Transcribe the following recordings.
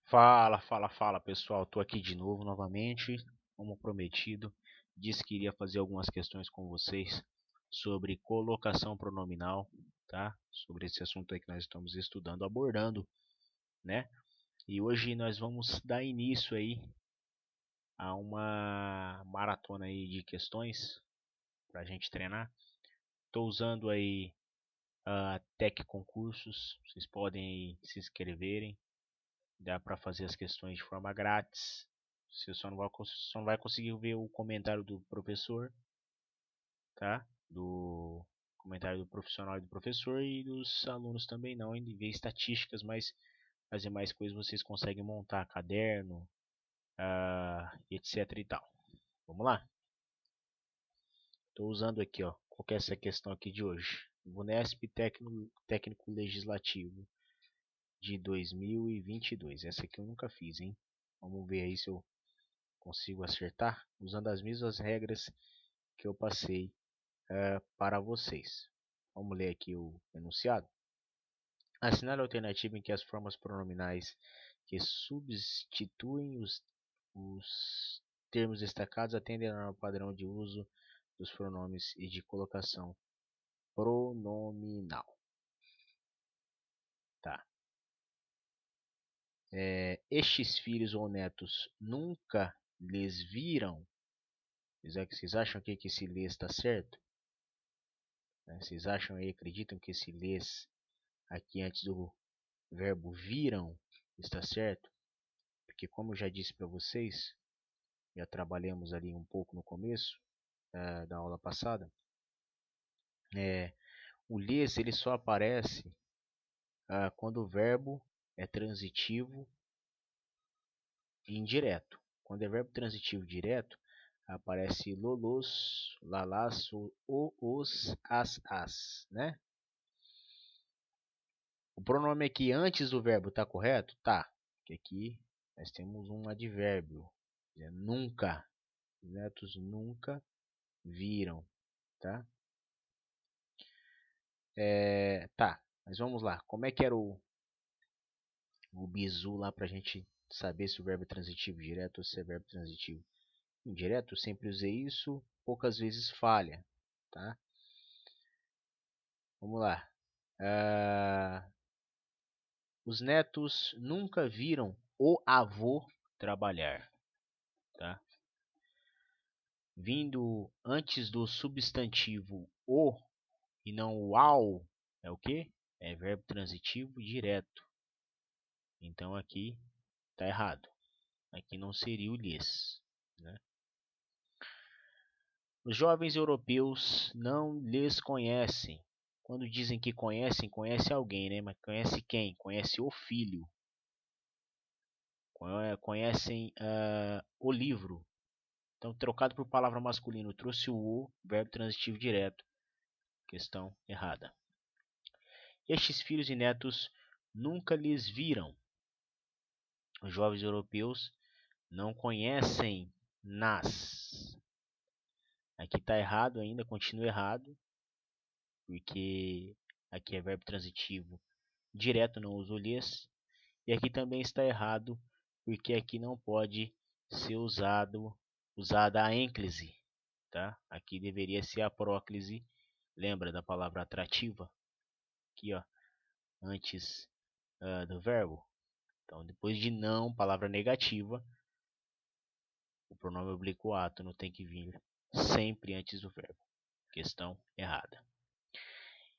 Fala pessoal, tô aqui de novo novamente, como prometido, disse que iria fazer algumas questões com vocês sobre colocação pronominal, tá? Sobre esse assunto aí que nós estamos estudando, abordando, né? E hoje nós vamos dar início aí a uma maratona aí de questões pra gente treinar. Tô usando aí a Tech Concursos, vocês podem aí se inscreverem. Dá para fazer as questões de forma grátis. Você só não vai conseguir ver o comentário do professor, tá? Do comentário do profissional e do professor e dos alunos também não. Em ver estatísticas, mas as demais coisas vocês conseguem montar caderno, etc e tal. Vamos lá? Estou usando aqui, ó. Qual que é essa questão aqui de hoje? VUNESP Técnico Legislativo de 2022. Essa aqui eu nunca fiz, hein? Vamos ver aí se eu consigo acertar usando as mesmas regras que eu passei para vocês. Vamos ler aqui o enunciado. Assinale a alternativa em que as formas pronominais que substituem os termos destacados atendem ao padrão de uso dos pronomes e de colocação pronominal. Tá. Estes filhos ou netos nunca lhes viram. Vocês acham que esse lês está certo? Vocês acham aí, acreditam que esse lês aqui antes do verbo viram está certo? Porque como eu já disse para vocês, já trabalhamos ali um pouco no começo da aula passada, o lês ele só aparece quando o verbo é transitivo e indireto. Quando é verbo transitivo direto, aparece lolos, lalás, os, as, né? O pronome aqui antes do verbo está correto? Tá. Porque aqui nós temos um advérbio. Nunca. Os netos nunca viram. Tá? Tá. Mas vamos lá. Como é que era o bizu lá para a gente saber se o verbo é transitivo direto ou se é verbo transitivo indireto? Eu sempre usei isso. Poucas vezes falha. Tá? Vamos lá. Os netos nunca viram o avô trabalhar. Tá? Vindo antes do substantivo o e não o ao, é o que? É verbo transitivo direto. Então aqui está errado. Aqui não seria o lhes. Né? Os jovens europeus não lhes conhecem. Quando dizem que conhecem, conhece alguém, né? Mas conhece quem? Conhece o filho. Conhecem o livro. Então, trocado por palavra masculina, trouxe o, verbo transitivo direto. Questão errada. Estes filhos e netos nunca lhes viram. Os jovens europeus não conhecem nas. Aqui está errado ainda, continua errado, porque aqui é verbo transitivo direto, não uso lhes. E aqui também está errado, porque aqui não pode ser usada a ênclise. Tá? Aqui deveria ser a próclise. Lembra da palavra atrativa? Aqui, ó, antes do verbo. Então, depois de não, palavra negativa, o pronome oblíquo átono tem que vir sempre antes do verbo. Questão errada.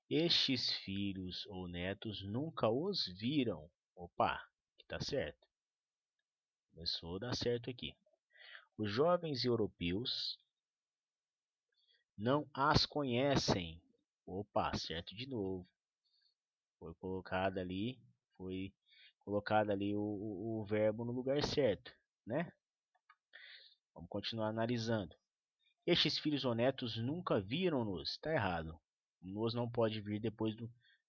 Estes filhos ou netos nunca os viram. Opa, que tá certo. Começou a dar certo aqui. Os jovens europeus não as conhecem. Opa, certo de novo. Foi colocado ali o verbo no lugar certo, né? Vamos continuar analisando. Estes filhos ou netos nunca viram-nos. Está errado. Nos não pode vir depois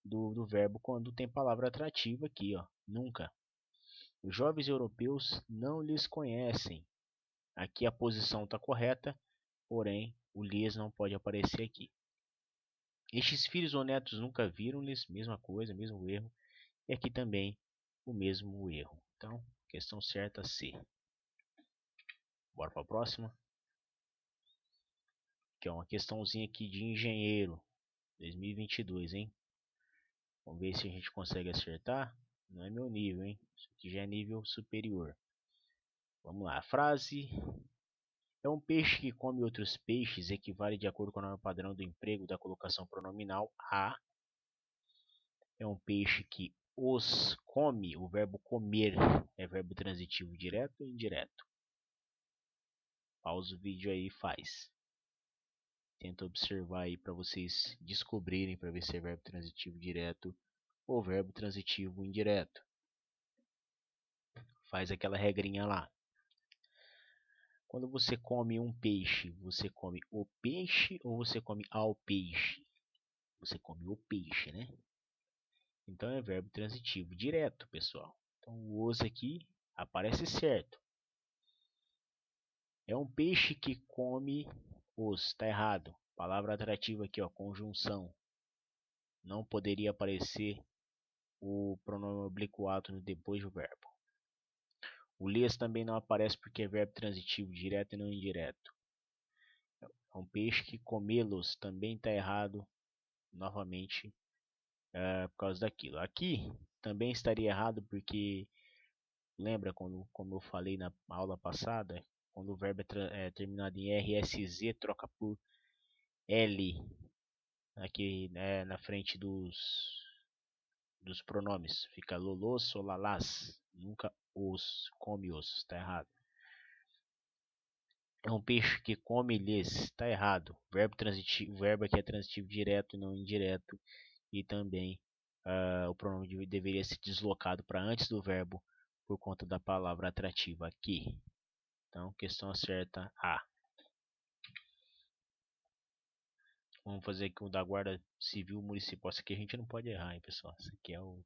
do verbo quando tem palavra atrativa aqui, ó. Nunca. Os jovens europeus não lhes conhecem. Aqui a posição está correta, porém o lhes não pode aparecer aqui. Estes filhos ou netos nunca viram-lhes. Mesma coisa, mesmo erro. E aqui também o mesmo erro. Então, Questão certa C. Bora para a próxima. Que é uma questãozinha aqui de engenheiro 2022, hein? Vamos ver se a gente consegue acertar. Não é meu nível, hein? Isso aqui já é nível superior. Vamos lá. A frase: é um peixe que come outros peixes equivale de acordo com a norma padrão do emprego da colocação pronominal a. É um peixe que os come. O verbo comer é verbo transitivo direto ou indireto? Pausa o vídeo aí e faz. Tenta observar aí para vocês descobrirem, para ver se é verbo transitivo direto ou verbo transitivo indireto. Faz aquela regrinha lá. Quando você come um peixe, você come o peixe ou você come ao peixe? Você come o peixe, né? Então é verbo transitivo direto, pessoal. Então o os aqui aparece certo. É um peixe que come os. Está errado. Palavra atrativa aqui, ó, conjunção. Não poderia aparecer o pronome oblíquo depois do verbo. O les também não aparece porque é verbo transitivo direto e não indireto. É um peixe que comê-los também está errado. Novamente, por causa daquilo. Aqui também estaria errado porque lembra como eu falei na aula passada, quando o verbo é terminado em RSZ, troca por L aqui, né, na frente dos pronomes. Fica lolos ou lalás. Nunca os, come-os. Está errado. É um peixe que come-lhes. Está errado. Verbo aqui é transitivo direto e não indireto. E também o pronome deveria ser deslocado para antes do verbo por conta da palavra atrativa aqui. Então, questão certa A. Vamos fazer aqui o da Guarda Civil Municipal. Isso aqui a gente não pode errar, hein, pessoal. Isso aqui é o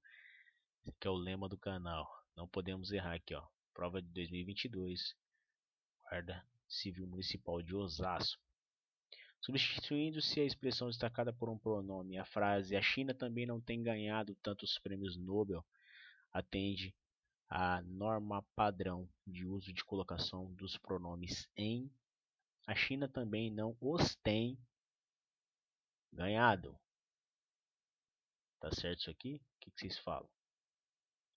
lema do canal. Não podemos errar aqui, ó. Prova de 2022. Guarda Civil Municipal de Osasco. Substituindo-se a expressão destacada por um pronome, a frase "a China também não tem ganhado tantos prêmios Nobel" atende à norma padrão de uso de colocação dos pronomes em. A China também não os tem ganhado. Tá certo isso aqui? O que vocês falam?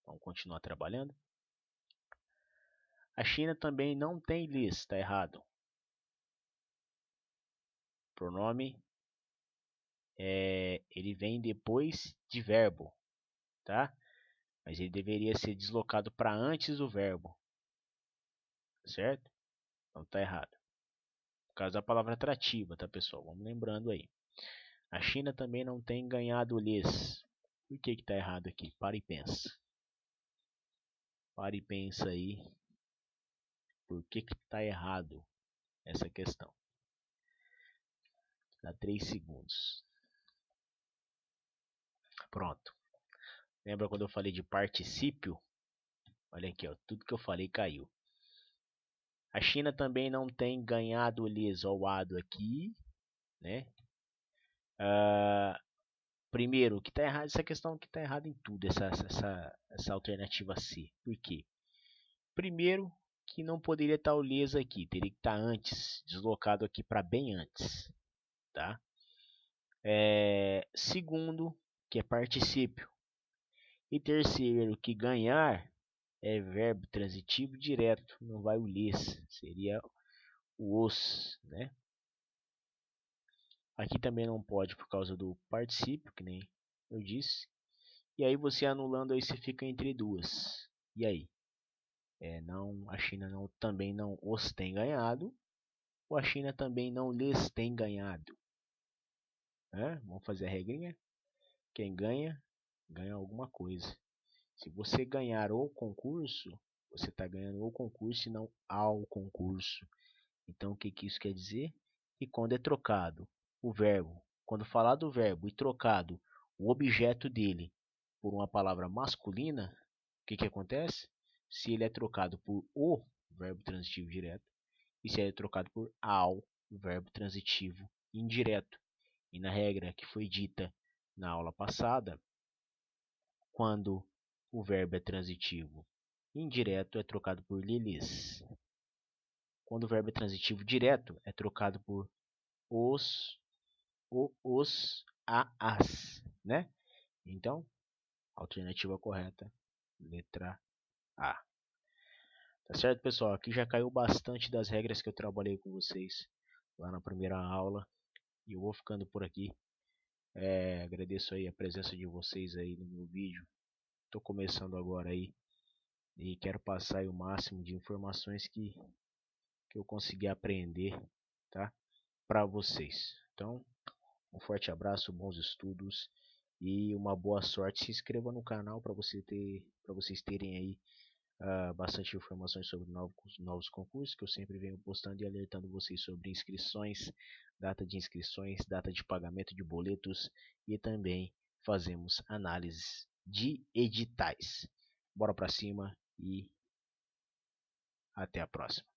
Vamos continuar trabalhando? A China também não tem lhes, está errado. Pronome ele vem depois de verbo, tá? Mas ele deveria ser deslocado para antes do verbo, certo? Então tá errado. Por causa da palavra atrativa, tá, pessoal? Vamos lembrando aí. A China também não tem ganhado lhes. Por que tá errado aqui? Para e pensa. Para e pensa aí. Por que tá errado essa questão? Dá 3 segundos. Pronto. Lembra quando eu falei de particípio? Olha aqui, ó, tudo que eu falei caiu. A China também não tem ganhado lhes ou ado aqui, né? Primeiro, que tá errado, essa questão que tá errada em tudo, essa alternativa C. Por quê? Primeiro, que não poderia estar o lhes aqui, teria que estar antes, deslocado aqui para bem antes, tá? Segundo, que é particípio. E terceiro, que ganhar é verbo transitivo direto, não vai o lhes, seria o os, né? Aqui também não pode por causa do particípio, que nem eu disse. E aí você anulando aí você fica entre duas. E aí? A China também não os tem ganhado, ou a China também não lhes tem ganhado? Vamos fazer a regrinha? Quem ganha, ganha alguma coisa. Se você ganhar o concurso, você está ganhando o concurso e não ao concurso. Então, o que isso quer dizer? E quando é trocado o verbo, quando falar do verbo e trocado o objeto dele por uma palavra masculina, o que acontece? Se ele é trocado por o, verbo transitivo direto, e se ele é trocado por ao, verbo transitivo indireto. E na regra que foi dita na aula passada, quando o verbo é transitivo indireto é trocado por lhes. Quando o verbo é transitivo direto, é trocado por os, os, as, né? Então, alternativa correta, letra A. Tá certo, pessoal? Aqui já caiu bastante das regras que eu trabalhei com vocês lá na primeira aula. E eu vou ficando por aqui. Agradeço aí a presença de vocês aí no meu vídeo. Estou começando agora aí e quero passar aí o máximo de informações que eu conseguir aprender, tá? Para vocês. Então, um forte abraço, bons estudos e uma boa sorte. Se inscreva no canal para vocês terem aí bastante informações sobre novos concursos que eu sempre venho postando e alertando vocês sobre inscrições, data de inscrições, data de pagamento de boletos e também fazemos análises de editais. Bora para cima e até a próxima.